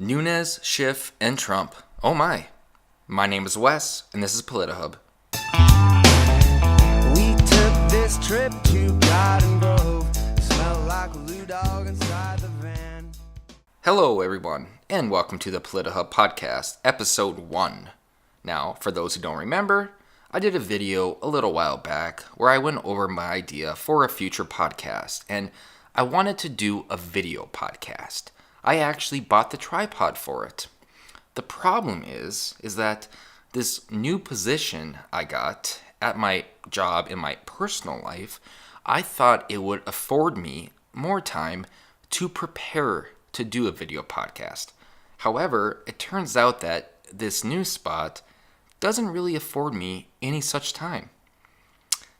Nunes, Schiff, and Trump. Oh my. My name is Wes, and this is Politihub. We took this trip to Garden Grove. Smelled like a blue dog inside the van. Hello, everyone, and welcome to the Politihub Podcast, Episode 1. Now, for those who don't remember, I did a video a little while back where I went over my idea for a future podcast, and I wanted to do a video podcast. I actually bought the tripod for it. The problem is that this new position I got at my job in my personal life, I thought it would afford me more time to prepare to do a video podcast. However, it turns out that this new spot doesn't really afford me any such time.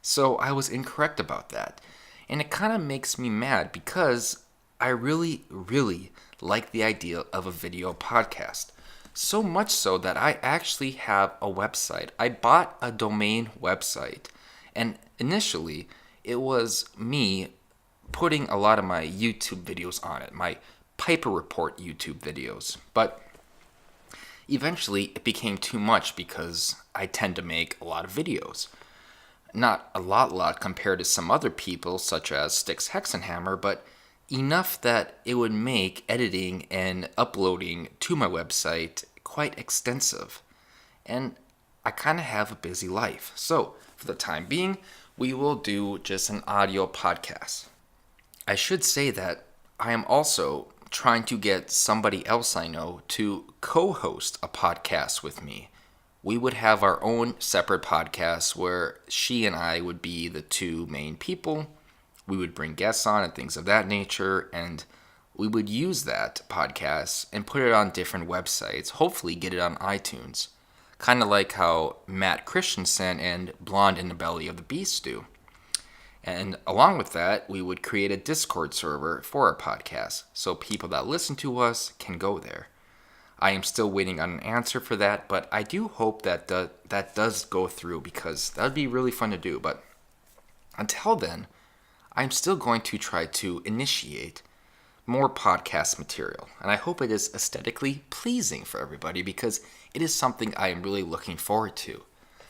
So I was incorrect about that. And it kind of makes me mad because I really like the idea of a video podcast. So much so that I actually have a website. I bought a domain website. And initially, it was me putting a lot of my YouTube videos on it, my Piper Report YouTube videos. But eventually, it became too much because I tend to make a lot of videos. Not a lot compared to some other people, such as Styx Hexenhammer, but enough that it would make editing and uploading to my website quite extensive. And I kind of have a busy life. So, for the time being, we will do just an audio podcast. I should say that I am also trying to get somebody else I know to co-host a podcast with me. We would have our own separate podcast where she and I would be the two main people. We would bring guests on and things of that nature, and we would use that podcast and put it on different websites, hopefully get it on iTunes. Kind of like how Matt Christensen and Blonde in the Belly of the Beast do. And along with that, we would create a Discord server for our podcast, so people that listen to us can go there. I am still waiting on an answer for that, but I do hope that that does go through because that would be really fun to do. But until then, I'm still going to try to initiate more podcast material, and I hope it is aesthetically pleasing for everybody because it is something I am really looking forward to.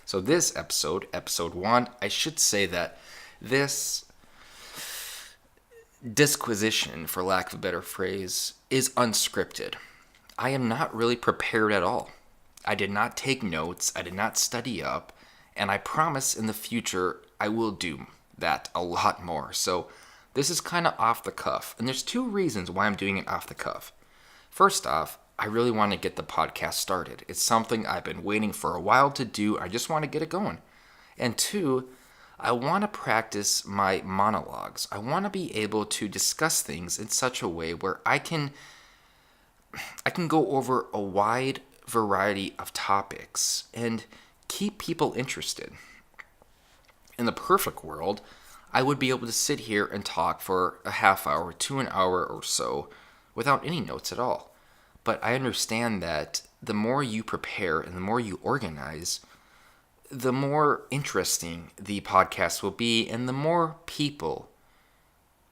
So this episode 1, I should say that this disquisition, for lack of a better phrase, is unscripted. I am not really prepared at all. I did not take notes, I did not study up, and I promise in the future I will do that a lot more. So this is kind of off the cuff, and there's two reasons why I'm doing it off the cuff. First off, I really want to get the podcast started. It's something I've been waiting for a while to do. I just want to get it going. And two, I want to practice my monologues. I want to be able to discuss things in such a way where I can go over a wide variety of topics and keep people interested. In the perfect world, I would be able to sit here and talk for a half hour to an hour or so without any notes at all. But I understand that the more you prepare and the more you organize, the more interesting the podcast will be and the more people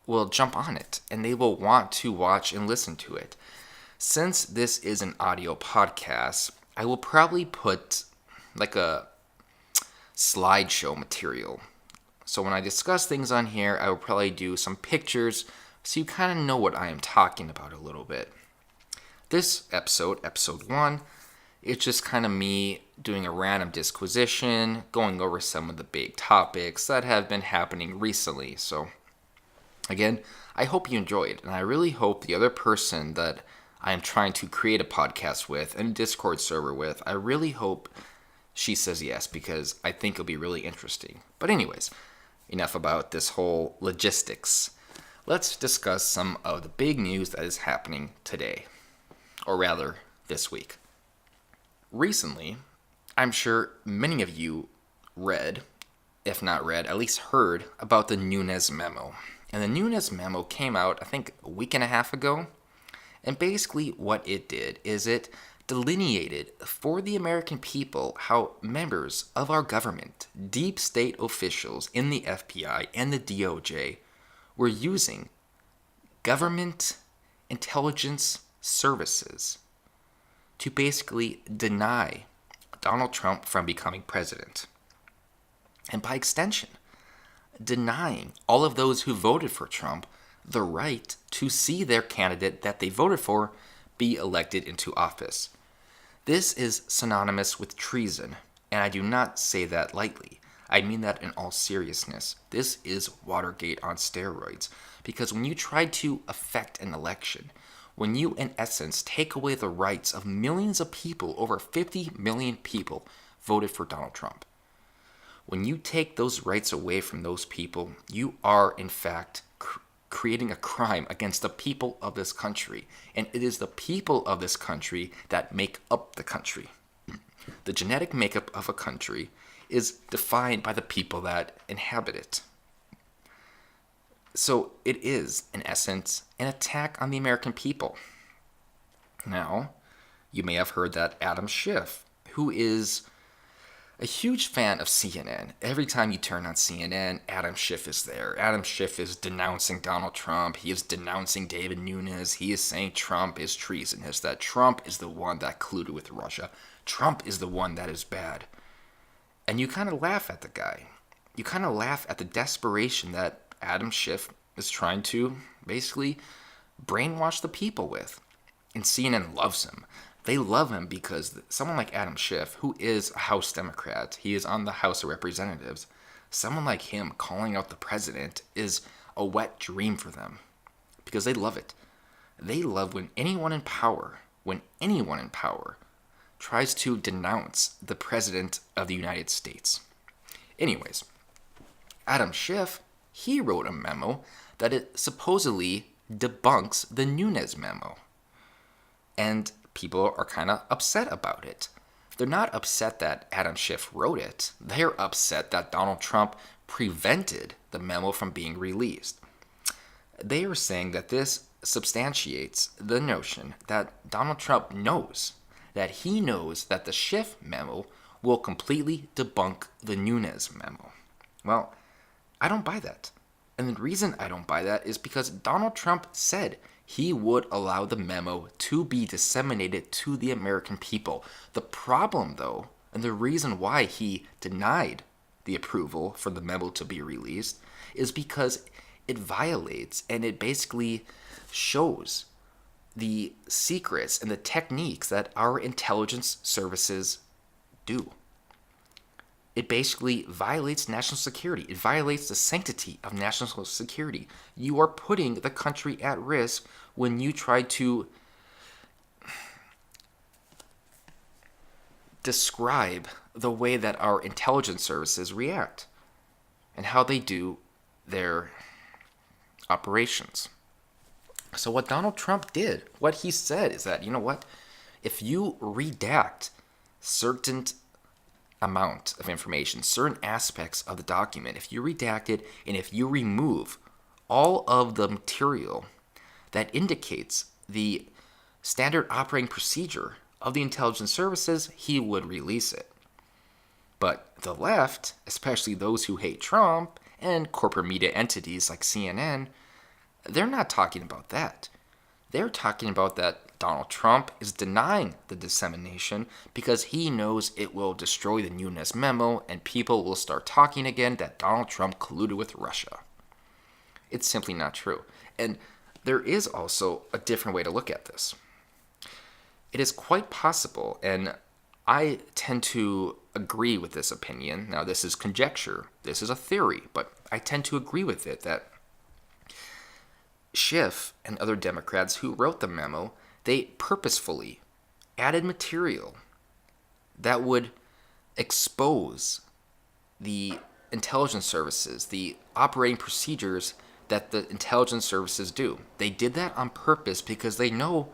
will jump on it and they will want to watch and listen to it. Since this is an audio podcast, I will probably put like a slideshow material. So when I discuss things on here, I will probably do some pictures so you kind of know what I am talking about a little bit. This episode 1, it's just kind of me doing a random disquisition, going over some of the big topics that have been happening recently. So again, I hope you enjoy it, and I really hope the other person that I am trying to create a podcast with and a Discord server with, I really hope she says yes, because I think it'll be really interesting. But anyways, enough about this whole logistics. Let's discuss some of the big news that is happening today, or rather, this week. Recently, I'm sure many of you read, if not read, at least heard about the Nunes memo. And the Nunes memo came out, I think, a week and a half ago. And basically what it did is it delineated for the American people how members of our government, deep state officials in the FBI and the DOJ, were using government intelligence services to basically deny Donald Trump from becoming president. And by extension, denying all of those who voted for Trump the right to see their candidate that they voted for be elected into office. This is synonymous with treason, and I do not say that lightly. I mean that in all seriousness. This is Watergate on steroids, because when you try to affect an election, when you, in essence, take away the rights of millions of people, over 50 million people voted for Donald Trump. When you take those rights away from those people, you are, in fact, creating a crime against the people of this country. And it is the people of this country that make up the country. The genetic makeup of a country is defined by the people that inhabit it. So it is, in essence, an attack on the American people. Now, you may have heard that Adam Schiff, who is a huge fan of CNN. Every time you turn on CNN, Adam Schiff is there. Adam Schiff is denouncing Donald Trump. He is denouncing David Nunes. He is saying Trump is treasonous, that Trump is the one that colluded with Russia. Trump is the one that is bad. And you kind of laugh at the guy. You kind of laugh at the desperation that Adam Schiff is trying to basically brainwash the people with. And CNN loves him. They love him because someone like Adam Schiff, who is a House Democrat, he is on the House of Representatives, someone like him calling out the president is a wet dream for them because they love it. They love when anyone in power tries to denounce the president of the United States. Anyways, Adam Schiff, he wrote a memo that it supposedly debunks the Nunes memo. And people are kind of upset about it. They're not upset that Adam Schiff wrote it. They're upset that Donald Trump prevented the memo from being released. They are saying that this substantiates the notion that Donald Trump knows that the Schiff memo will completely debunk the Nunes memo. Well, I don't buy that. And the reason I don't buy that is because Donald Trump said he would allow the memo to be disseminated to the American people. The problem, though, and the reason why he denied the approval for the memo to be released, is because it violates and it basically shows the secrets and the techniques that our intelligence services do. It basically violates national security. It violates the sanctity of national security. You are putting the country at risk when you try to describe the way that our intelligence services react and how they do their operations. So what Donald Trump did, what he said is that, you know what? If you redact certain amount of information, certain aspects of the document, if you redact it and if you remove all of the material that indicates the standard operating procedure of the intelligence services, he would release it. But the left, especially those who hate Trump and corporate media entities like CNN, they're not talking about that. They're talking about that Donald Trump is denying the dissemination because he knows it will destroy the Nunes memo and people will start talking again that Donald Trump colluded with Russia. It's simply not true. And there is also a different way to look at this. It is quite possible, and I tend to agree with this opinion. Now, this is conjecture. This is a theory, but I tend to agree with it that Schiff and other Democrats who wrote the memo, they purposefully added material that would expose the intelligence services, the operating procedures that the intelligence services do. They did that on purpose because they knew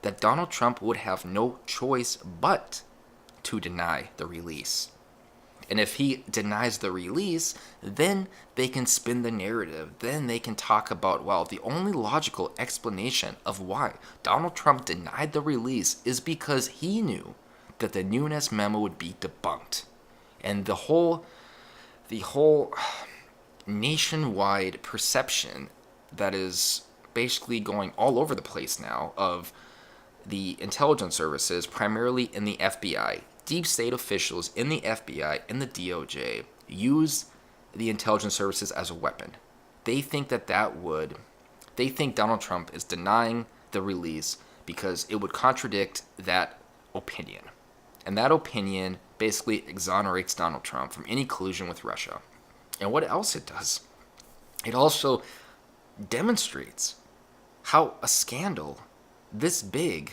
that Donald Trump would have no choice but to deny the release. And if he denies the release, then they can spin the narrative. Then they can talk about, well, the only logical explanation of why Donald Trump denied the release is because he knew that the Nunes memo would be debunked. And the whole nationwide perception that is basically going all over the place now of the intelligence services, primarily in the FBI, deep state officials in the FBI and the DOJ, use the intelligence services as a weapon. They think they think Donald Trump is denying the release because it would contradict that opinion. And that opinion basically exonerates Donald Trump from any collusion with Russia. And what else it does? It also demonstrates how a scandal this big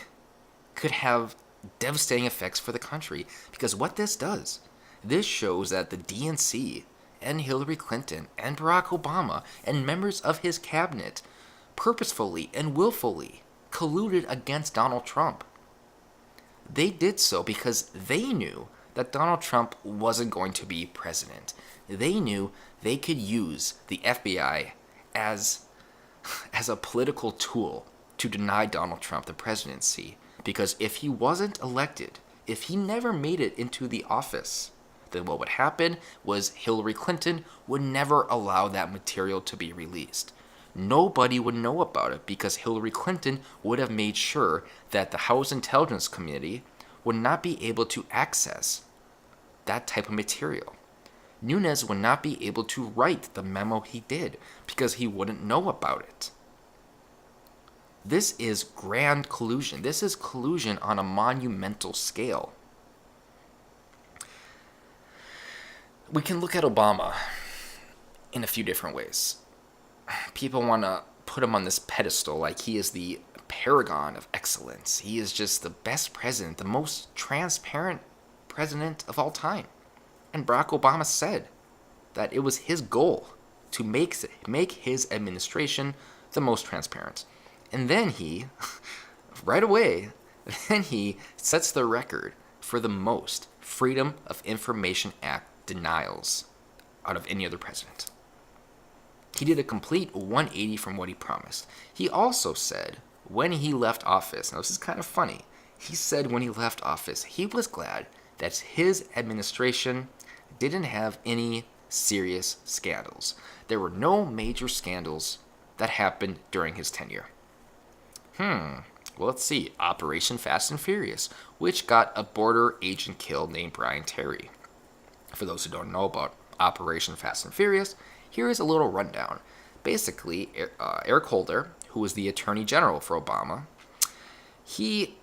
could have devastating effects for the country. Because what this does, this shows that the DNC and Hillary Clinton and Barack Obama and members of his cabinet purposefully and willfully colluded against Donald Trump. They did so because they knew that Donald Trump wasn't going to be president. They knew they could use the FBI as a political tool to deny Donald Trump the presidency. Because if he wasn't elected, if he never made it into the office, then what would happen was Hillary Clinton would never allow that material to be released. Nobody would know about it because Hillary Clinton would have made sure that the House Intelligence Committee would not be able to access that type of material. Nunes would not be able to write the memo he did because he wouldn't know about it. This is grand collusion. This is collusion on a monumental scale. We can look at Obama in a few different ways. People want to put him on this pedestal like he is the paragon of excellence. He is just the best president, the most transparent president of all time. And Barack Obama said that it was his goal to make his administration the most transparent. And then he, right away, he sets the record for the most Freedom of Information Act denials out of any other president. He did a complete 180 from what he promised. He also said when he left office, now this is kind of funny, he said when he left office he was glad that his administration didn't have any serious scandals. There were no major scandals that happened during his tenure. Well, let's see. Operation Fast and Furious, which got a border agent killed named Brian Terry. For those who don't know about Operation Fast and Furious, here is a little rundown. Basically, Eric Holder, who was the Attorney General for Obama, he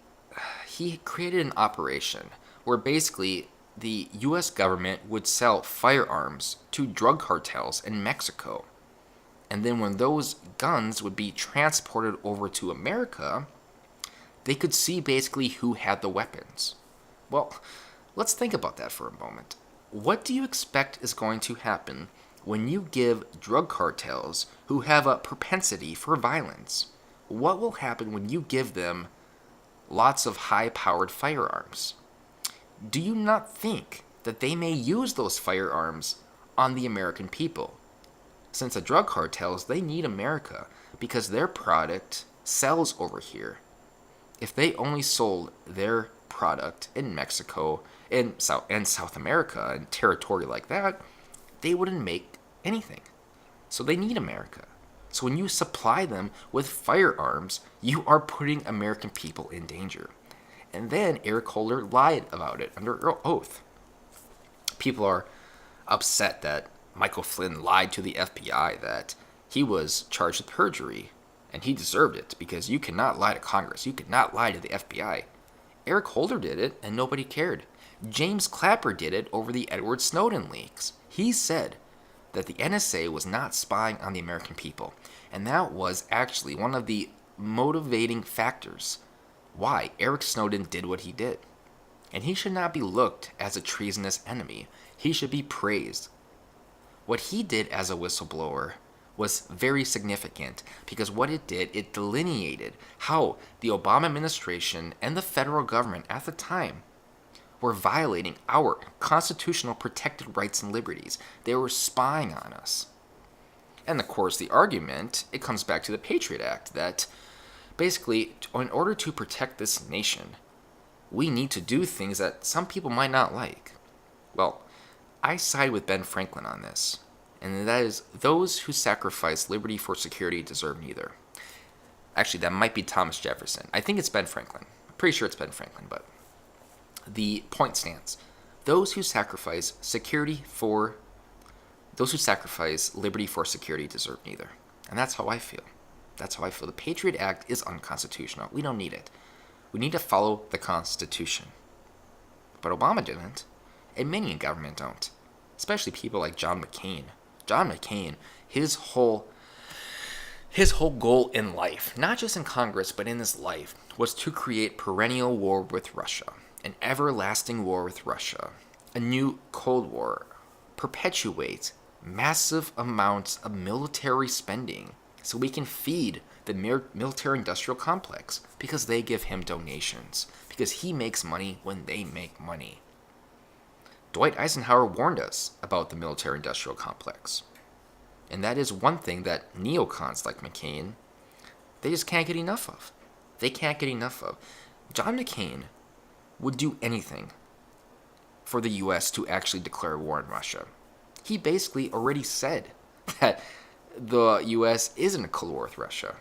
created an operation where basically the U.S. government would sell firearms to drug cartels in Mexico. And then when those guns would be transported over to America, they could see basically who had the weapons. Well, let's think about that for a moment. What do you expect is going to happen when you give drug cartels who have a propensity for violence? What will happen when you give them lots of high-powered firearms? Do you not think that they may use those firearms on the American people? Since the drug cartels, they need America because their product sells over here. If they only sold their product in Mexico and South America and territory like that, they wouldn't make anything. So they need America. So when you supply them with firearms, you are putting American people in danger. And then Eric Holder lied about it under oath. People are upset that Michael Flynn lied to the FBI that he was charged with perjury, and he deserved it because you cannot lie to Congress. You cannot lie to the FBI. Eric Holder did it, and nobody cared. James Clapper did it over the Edward Snowden leaks. He said that the NSA was not spying on the American people, and that was actually one of the motivating factors why Eric Snowden did what he did. And he should not be looked as a treasonous enemy. He should be praised. What he did as a whistleblower was very significant because what it did, it delineated how the Obama administration and the federal government at the time were violating our constitutional protected rights and liberties. They were spying on us. And of course, the argument, it comes back to the Patriot Act that basically, in order to protect this nation, we need to do things that some people might not like. Well, I side with Ben Franklin on this, and that is those who sacrifice liberty for security deserve neither. Actually, that might be Thomas Jefferson. I think it's Ben Franklin. Pretty sure it's Ben Franklin, but the point stands. Those who sacrifice liberty for security deserve neither. And that's how I feel. That's how I feel. The Patriot Act is unconstitutional. We don't need it. We need to follow the Constitution. But Obama didn't, and many in government don't. Especially people like John McCain. John McCain, his whole goal in life, not just in Congress, but in his life, was to create perennial war with Russia, an everlasting war with Russia, a new Cold War, perpetuate massive amounts of military spending so we can feed the military-industrial complex because they give him donations, because he makes money when they make money. Dwight Eisenhower warned us about the military-industrial complex. And that is one thing that neocons like McCain, they just can't get enough of. They can't get enough of. John McCain would do anything for the U.S. to actually declare war on Russia. He basically already said that the U.S. isn't a Cold War with Russia.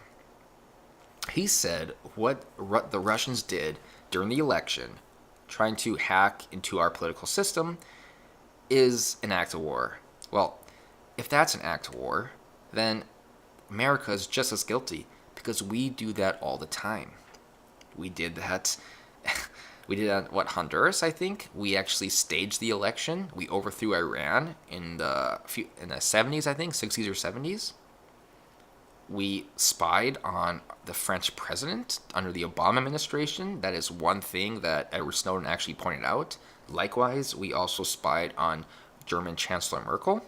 He said what the Russians did during the election, trying to hack into our political system, is an act of war. Well, if that's an act of war, then America is just as guilty because we do that all the time. We did that. We did that at Honduras, I think. We actually staged the election. We overthrew Iran in the 70s, I think, 60s or 70s. We spied on the French president under the Obama administration. That is one thing that Edward Snowden actually pointed out. Likewise, we also spied on German Chancellor Merkel.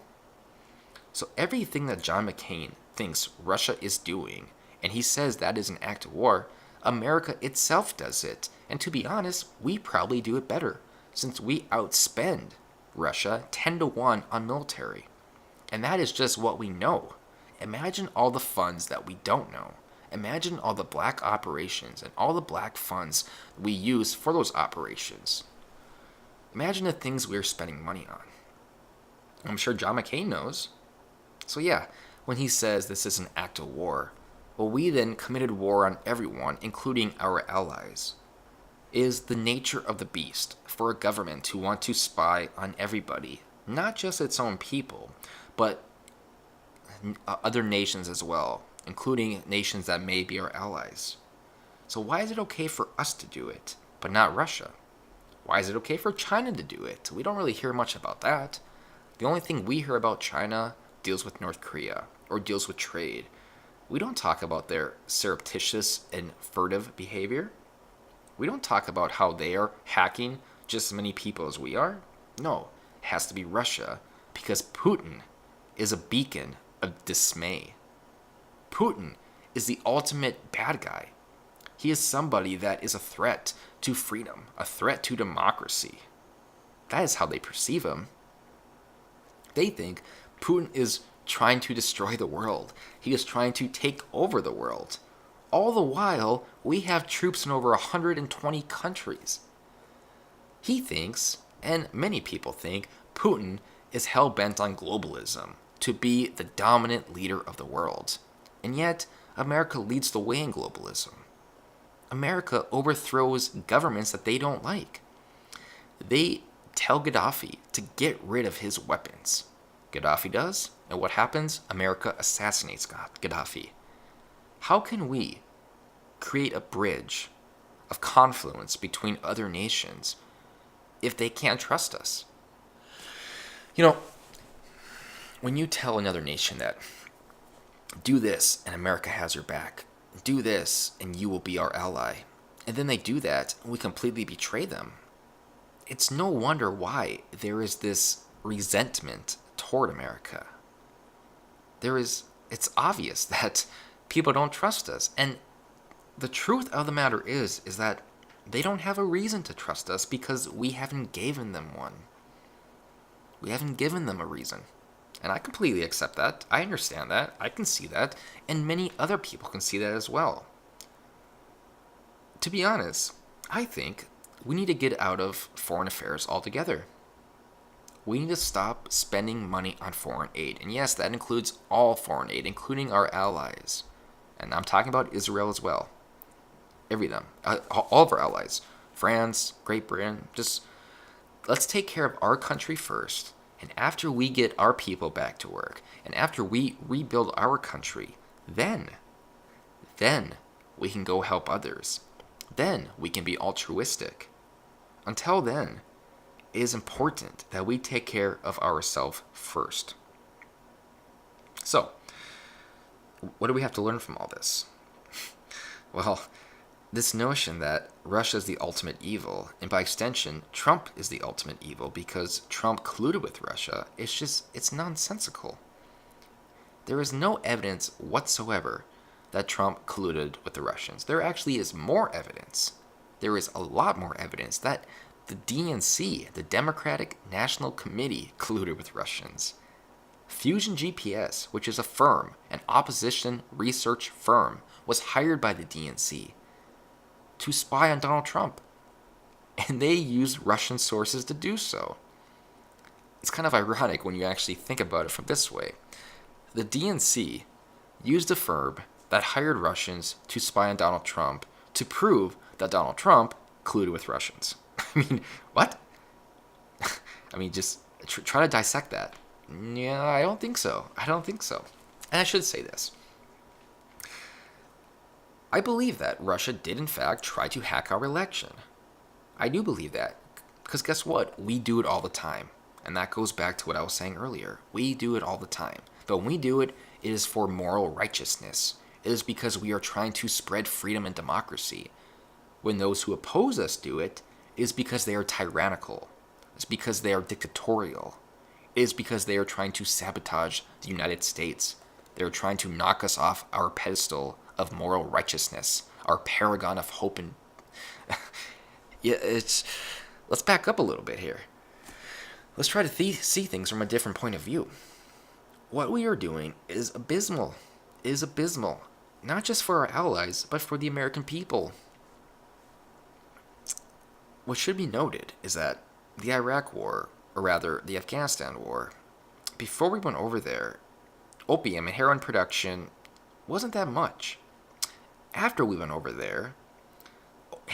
So everything that John McCain thinks Russia is doing, and he says that is an act of war, America itself does it. And to be honest, we probably do it better, since we outspend Russia 10-1 on military. And that is just what we know. Imagine all the funds that we don't know. Imagine all the black operations and all the black funds we use for those operations. Imagine the things we're spending money on. I'm sure John McCain knows. So yeah, when he says this is an act of war, well, we then committed war on everyone, including our allies. It is the nature of the beast for a government to want to spy on everybody, not just its own people, but other nations as well, including nations that may be our allies. So why is it okay for us to do it, but not Russia? Why is it okay for China to do it? We don't really hear much about that. The only thing we hear about China deals with North Korea or deals with trade. We don't talk about their surreptitious and furtive behavior. We don't talk about how they are hacking just as many people as we are. No, it has to be Russia because Putin is a beacon of dismay. Putin is the ultimate bad guy. He is somebody that is a threat to freedom, a threat to democracy. That is how they perceive him. They think Putin is trying to destroy the world. He is trying to take over the world. All the while, we have troops in over 120 countries. He thinks, and many people think, Putin is hell-bent on globalism, to be the dominant leader of the world. And yet, America leads the way in globalism. America overthrows governments that they don't like. They tell Gaddafi to get rid of his weapons. Gaddafi does, and what happens? America assassinates Gaddafi. How can we create a bridge of confluence between other nations if they can't trust us? You know, when you tell another nation that, do this and America has your back, do this and you will be our ally, and then they do that and we completely betray them, it's no wonder why there is this resentment toward America. It's obvious that people don't trust us. And the truth of the matter is that they don't have a reason to trust us because we haven't given them one. We haven't given them a reason. And I completely accept that. I understand that. I can see that. And many other people can see that as well. To be honest, I think we need to get out of foreign affairs altogether. We need to stop spending money on foreign aid. And yes, that includes all foreign aid, including our allies. And I'm talking about Israel as well. every of them, all of our allies, France, Great Britain, just let's take care of our country first. And after we get our people back to work, and after we rebuild our country, then we can go help others. Then we can be altruistic. Until then, it is important that we take care of ourselves first. So, what do we have to learn from all this? Well, this notion that Russia is the ultimate evil, and by extension, Trump is the ultimate evil because Trump colluded with Russia, it's nonsensical. There is no evidence whatsoever that Trump colluded with the Russians. There actually is more evidence. There is a lot more evidence that the DNC, the Democratic National Committee, colluded with Russians. Fusion GPS, which is a firm, an opposition research firm, was hired by the DNC to spy on Donald Trump. And they used Russian sources to do so. It's kind of ironic when you actually think about it from this way. The DNC used a firm that hired Russians to spy on Donald Trump to prove that Donald Trump colluded with Russians. I mean, what? I mean, just try to dissect that. Yeah, I don't think so. And I should say this. I believe that Russia did in fact try to hack our election. I do believe that. Because guess what? We do it all the time. And that goes back to what I was saying earlier. We do it all the time. But when we do it, it is for moral righteousness. It is because we are trying to spread freedom and democracy. When those who oppose us do it, it is because they are tyrannical. It's because they are dictatorial. It is because they are trying to sabotage the United States. They are trying to knock us off our pedestal of moral righteousness, our paragon of hope and... Let's back up a little bit here. Let's try to see things from a different point of view. What we are doing is abysmal. Not just for our allies, but for the American people. What should be noted is that the Iraq War, or rather the Afghanistan War, before we went over there, opium and heroin production wasn't that much. After we went over there,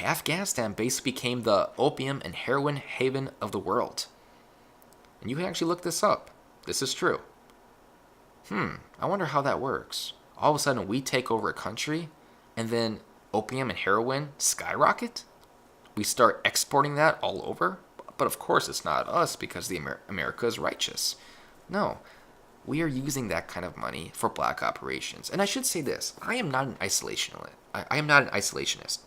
Afghanistan basically became the opium and heroin haven of the world. And you can actually look this up. This is true. I wonder how that works. All of a sudden we take over a country, and then opium and heroin skyrocket? We start exporting that all over? But of course it's not us because America is righteous. No, we are using that kind of money for black operations. And I should say this, I am not an isolationist.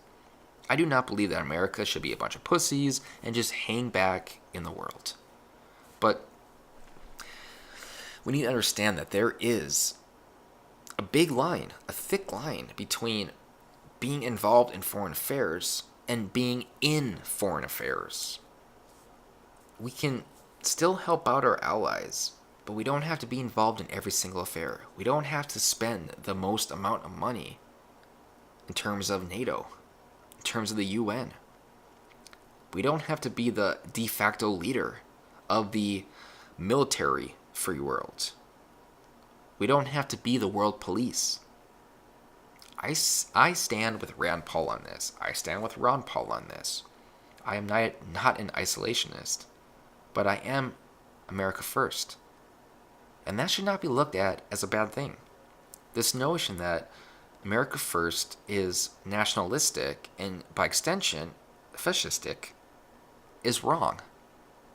I do not believe that America should be a bunch of pussies and just hang back in the world. But we need to understand that there is a big line, a thick line between being involved in foreign affairs and being in foreign affairs. We can still help out our allies, but we don't have to be involved in every single affair. We don't have to spend the most amount of money in terms of NATO, in terms of the UN. We don't have to be the de facto leader of the military free world. We don't have to be the world police. I stand with Rand Paul on this. I stand with Ron Paul on this. I am not an isolationist, but I am America first. And that should not be looked at as a bad thing. This notion that America first is nationalistic and by extension fascistic is wrong.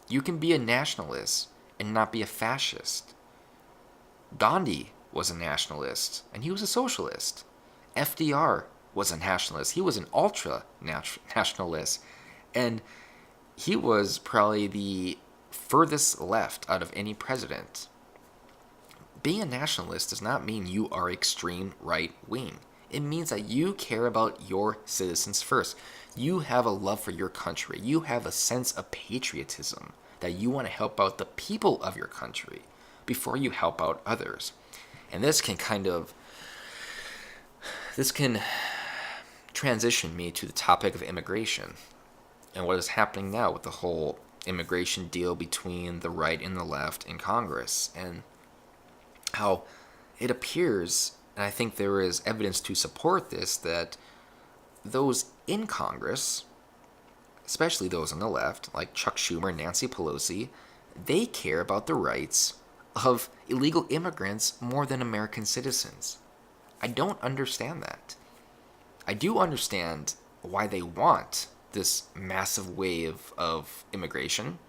You can be a nationalist and not be a fascist. Gandhi was a nationalist and he was a socialist. FDR was a nationalist. He was an ultra-nationalist. And he was probably the furthest left out of any president. Being a nationalist does not mean you are extreme right-wing. It means that you care about your citizens first. You have a love for your country. You have a sense of patriotism that you want to help out the people of your country before you help out others. And this can transition me to the topic of immigration and what is happening now with the whole immigration deal between the right and the left in Congress, and how it appears, and I think there is evidence to support this, that those in Congress, especially those on the left, like Chuck Schumer and Nancy Pelosi, they care about the rights of illegal immigrants more than American citizens. I don't understand that. I do understand why they want this massive wave of immigration.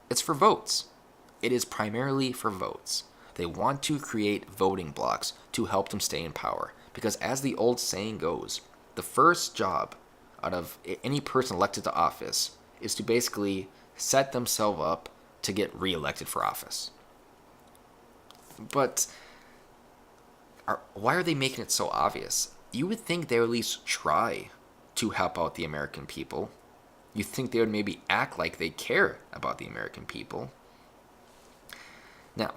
It's for votes. It is primarily for votes. They want to create voting blocks to help them stay in power. Because as the old saying goes, the first job out of any person elected to office is to basically set themselves up to get reelected for office. But why are they making it so obvious? You would think they would at least try to help out the American people. You think they would maybe act like they care about the American people. Now,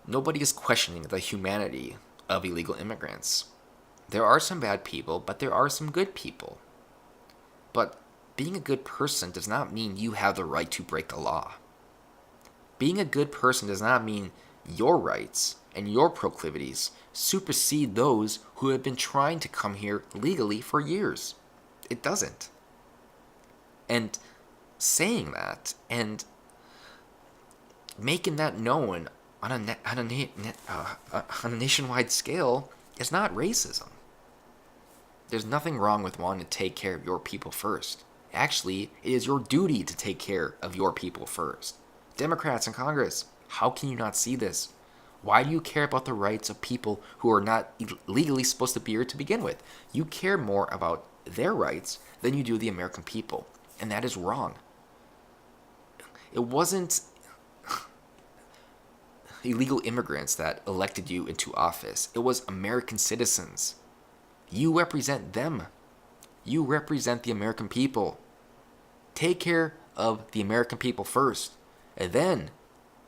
nobody is questioning the humanity of illegal immigrants. There are some bad people, but there are some good people. But being a good person does not mean you have the right to break the law. Being a good person does not mean your rights and your proclivities supersede those who have been trying to come here legally for years. It doesn't. And saying that and making that known on a nationwide scale is not racism. There's nothing wrong with wanting to take care of your people first. Actually, it is your duty to take care of your people first. Democrats in Congress, how can you not see this? Why do you care about the rights of people who are not legally supposed to be here to begin with? You care more about their rights than you do the American people. And that is wrong. It wasn't illegal immigrants that elected you into office. It was American citizens. You represent them. You represent the American people. Take care of the American people first. And then,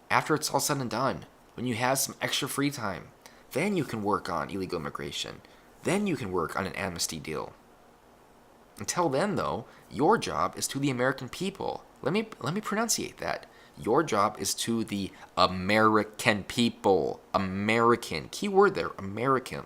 after it's all said and done, when you have some extra free time, then you can work on illegal immigration. Then you can work on an amnesty deal. Until then, though, your job is to the American people. Let me pronunciate that. Your job is to the American people. American. Key word there, American.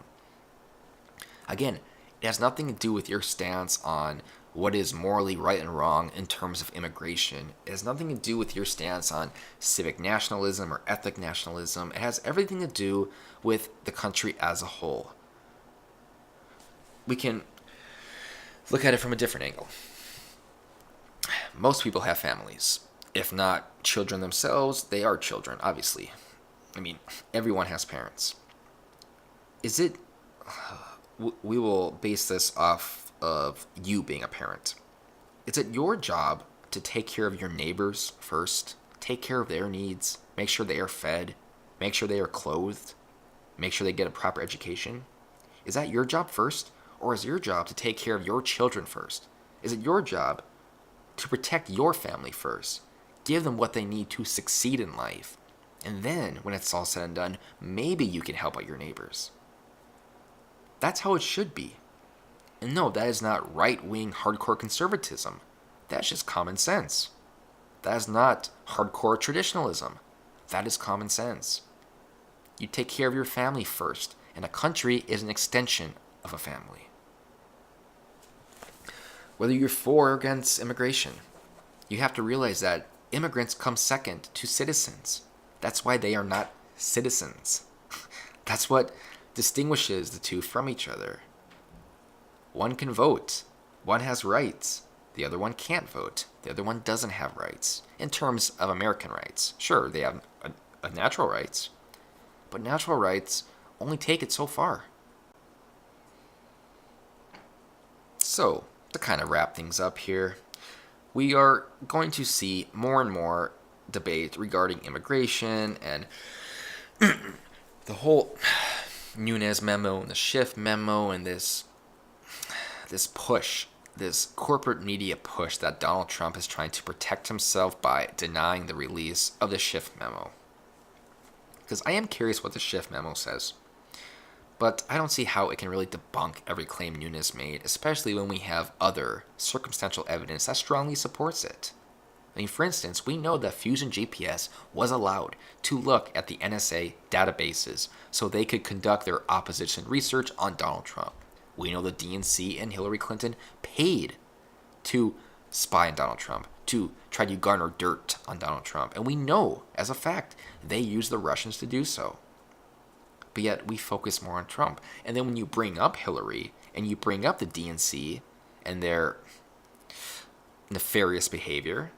Again, it has nothing to do with your stance on what is morally right and wrong in terms of immigration. It has nothing to do with your stance on civic nationalism or ethnic nationalism. It has everything to do with the country as a whole. We can look at it from a different angle. Most people have families. If not children themselves, they are children, obviously. I mean, everyone has parents. We will base this off of you being a parent. Is it your job to take care of your neighbors first? Take care of their needs. Make sure they are fed. Make sure they are clothed. Make sure they get a proper education. Is that your job first? Or is your job to take care of your children first? Is it your job to protect your family first? Give them what they need to succeed in life. And then, when it's all said and done, maybe you can help out your neighbors. That's how it should be. And no, that is not right-wing hardcore conservatism. That's just common sense. That is not hardcore traditionalism. That is common sense. You take care of your family first, and a country is an extension of a family. Whether you're for or against immigration, you have to realize that immigrants come second to citizens. That's why they are not citizens. That's what distinguishes the two from each other. One can vote. One has rights. The other one can't vote. The other one doesn't have rights. In terms of American rights, sure, they have natural rights. But natural rights only take it so far. So, to kind of wrap things up here, we are going to see more and more debate regarding immigration and the whole Nunes memo and the Schiff memo and this push, this corporate media push that Donald Trump is trying to protect himself by denying the release of the Schiff memo. Because I am curious what the Schiff memo says. But I don't see how it can really debunk every claim Nunes made, especially when we have other circumstantial evidence that strongly supports it. I mean, for instance, we know that Fusion GPS was allowed to look at the NSA databases so they could conduct their opposition research on Donald Trump. We know the DNC and Hillary Clinton paid to spy on Donald Trump, to try to garner dirt on Donald Trump. And we know, as a fact, they used the Russians to do so. But yet we focus more on Trump. And then when you bring up Hillary and you bring up the DNC and their nefarious behavior,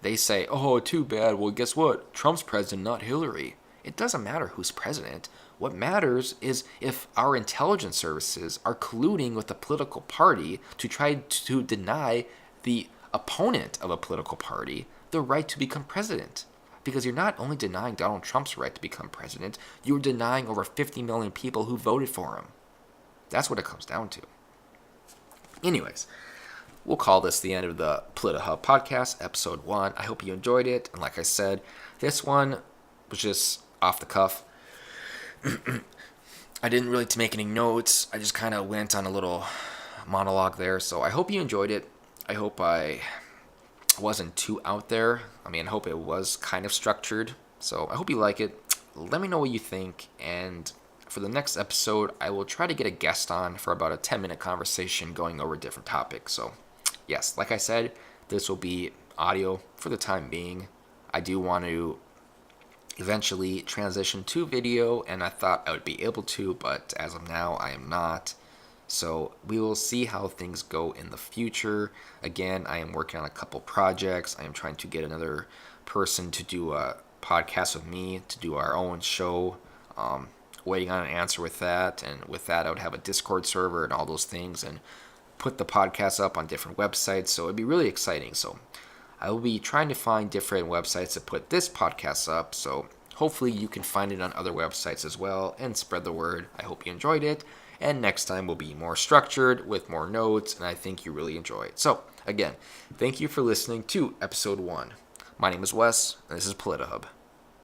they say, oh, too bad. Well, guess what? Trump's president, not Hillary. It doesn't matter who's president. What matters is if our intelligence services are colluding with a political party to try to deny the opponent of a political party the right to become president. Because you're not only denying Donald Trump's right to become president, you're denying over 50 million people who voted for him. That's what it comes down to. Anyways, we'll call this the end of the Politihub Podcast, episode 1. I hope you enjoyed it. And like I said, this one was just off the cuff. I didn't really make any notes. I just kind of went on a little monologue there. So I hope you enjoyed it. I hope I wasn't too out there. I hope it was kind of structured. So I hope you like it. Let me know what you think. And for the next episode, I will try to get a guest on for about a 10-minute conversation going over different topics. So yes, like I said, this will be audio for the time being. I do want to eventually transition to video, and I thought I would be able to, but as of now, I am not. So we will see how things go in the future. Again, I am working on a couple projects. I am trying to get another person to do a podcast with me, to do our own show. Waiting on an answer with that, and with that, I would have a Discord server and all those things, and put the podcast up on different websites. So it'd be really exciting. So I will be trying to find different websites to put this podcast up, so hopefully you can find it on other websites as well and spread the word. I hope you enjoyed it, and next time will be more structured with more notes, and I think you really enjoy it. So again, thank you for listening to episode 1. My name is Wes, and this is Politihub.